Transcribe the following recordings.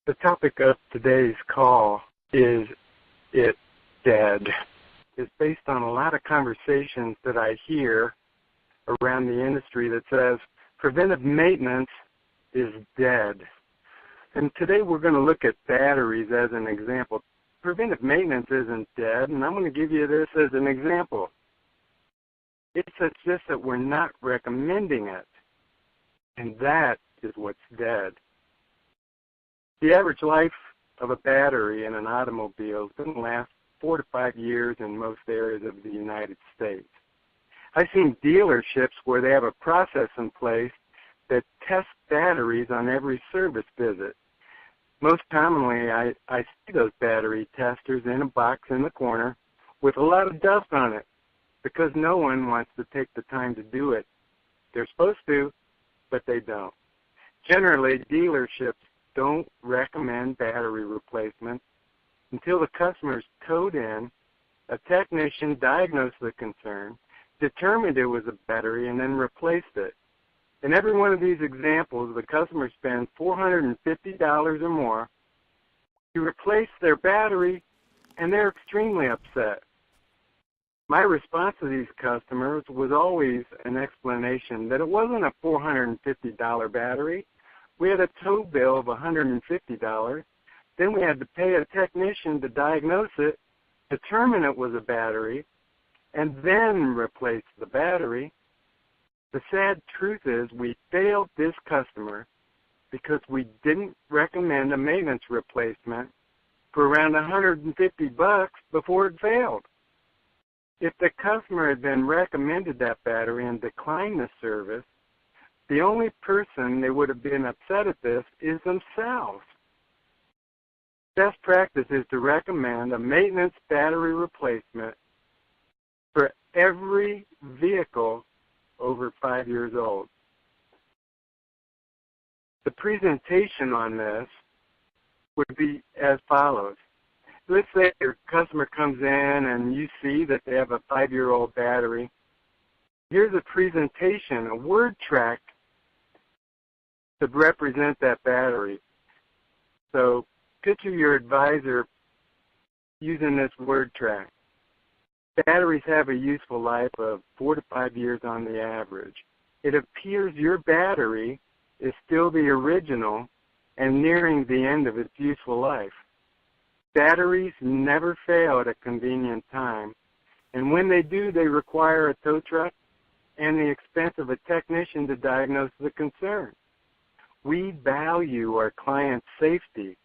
The topic of today's call is it dead? It's based on a lot of conversations that I hear around the industry that says preventive maintenance is dead. And today we're going to look at batteries as an example. Preventive maintenance isn't dead, and I'm going to give you this as an example. It's just that we're not recommending it, and that is what's dead. The average life of a battery in an automobile doesn't last 4 to 5 years in most areas of the United States. I've seen dealerships where they have a process in place that tests batteries on every service visit. Most commonly, I see those battery testers in a box in the corner with a lot of dust on it because no one wants to take the time to do it. They're supposed to, but they don't. Generally, dealerships don't recommend battery replacement until the customer's towed in, a technician diagnosed the concern, determined it was a battery, and then replaced it. In every one of these examples, the customer spends $450 or more to replace their battery, and they're extremely upset. My response to these customers was always an explanation that it wasn't a $450 battery. We had a tow bill of $150. Then we had to pay a technician to diagnose it, determine it was a battery, and then replace the battery. The sad truth is we failed this customer because we didn't recommend a maintenance replacement for around $150 before it failed. If the customer had been recommended that battery and declined the service, the only person they would have been upset at this is themselves. Best practice is to recommend a maintenance battery replacement for every vehicle over 5 years old. The presentation on this would be as follows. Let's say your customer comes in and you see that they have a 5-year-old battery. Here's a presentation, a word track to represent that battery. So picture your advisor using this word track. Batteries have a useful life of 4 to 5 years on the average. It appears your battery is still the original and nearing the end of its useful life. Batteries never fail at a convenient time, and when they do, they require a tow truck and the expense of a technician to diagnose the concern. We value our client's safety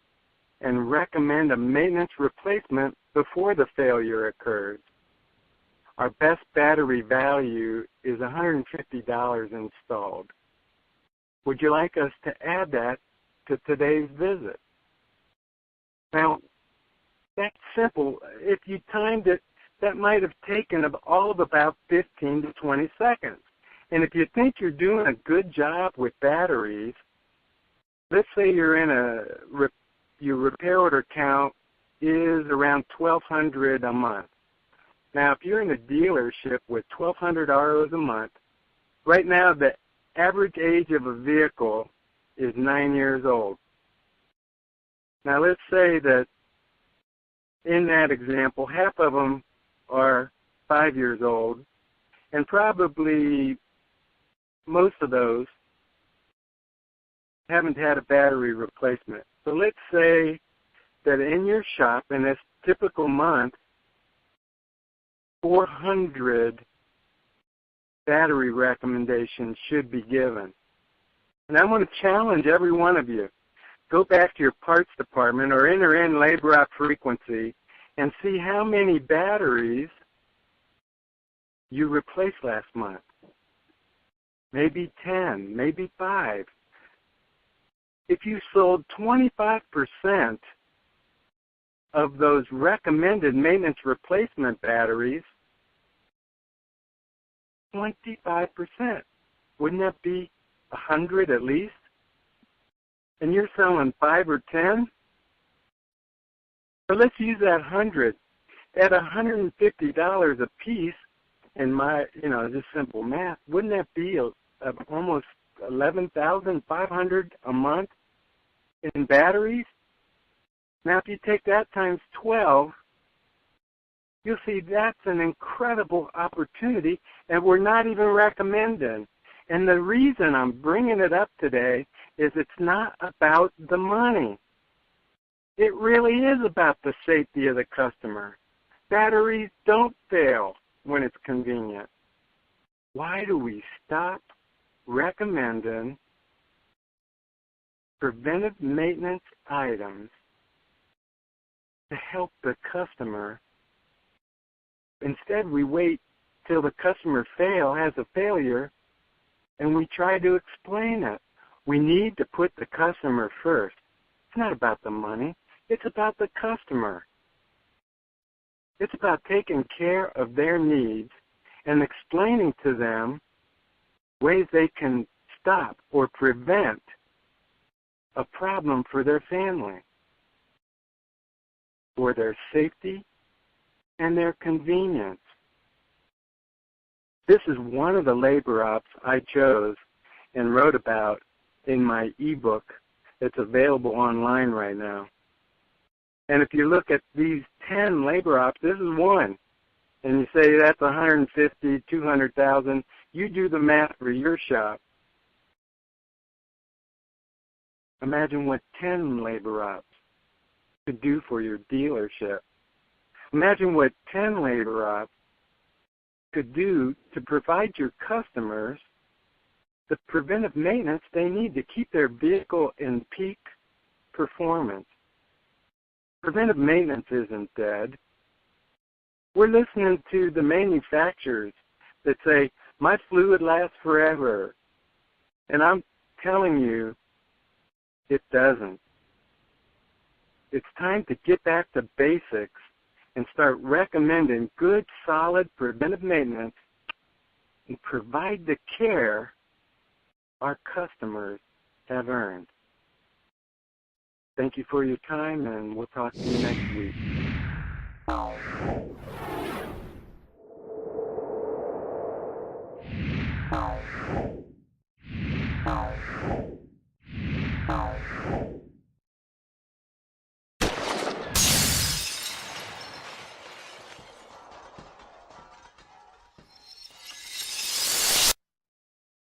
and recommend a maintenance replacement before the failure occurs. Our best battery value is $150 installed. Would you like us to add that to today's visit? Now, that's simple. If you timed it, that might have taken all of about 15 to 20 seconds. And if you think you're doing a good job with batteries, let's say you're in your repair order count is around 1,200 a month. Now, if you're in a dealership with 1,200 ROs a month, right now the average age of a vehicle is 9 years old. Now, let's say that in that example, half of them are 5 years old, and probably most of those haven't had a battery replacement. So let's say that in your shop, in this typical month, 400 battery recommendations should be given. And I'm going to challenge every one of you. Go back to your parts department or enter in labor out frequency and see how many batteries you replaced last month. Maybe 10, maybe 5. If you sold 25% of those recommended maintenance replacement batteries, 25%, wouldn't that be 100 at least? And you're selling 5 or 10? So let's use that 100. At $150 a piece, in my, just simple math, wouldn't that be almost $11,500 a month in batteries? Now, if you take that times 12, you'll see that's an incredible opportunity, and we're not even recommending. And the reason I'm bringing it up today is it's not about the money. It really is about the safety of the customer. Batteries don't fail when it's convenient. Why do we stop recommending preventive maintenance items to help the customer? Instead, we wait till the customer has a failure, and we try to explain it. We need to put the customer first. It's not about the money. It's about the customer. It's about taking care of their needs and explaining to them ways they can stop or prevent a problem for their family, for their safety and their convenience. This is one of the labor ops I chose and wrote about in my ebook that's available online right now. And if you look at these 10 labor ops, this is one. And you say that's 150, 200,000. You do the math for your shop. Imagine what 10 labor ops could do for your dealership. Imagine what 10 labor ops could do to provide your customers the preventive maintenance they need to keep their vehicle in peak performance. Preventive maintenance isn't dead. We're listening to the manufacturers that say, my fluid lasts forever. And I'm telling you, it doesn't. It's time to get back to basics and start recommending good, solid preventive maintenance and provide the care our customers have earned. Thank you for your time, and we'll talk to you next week.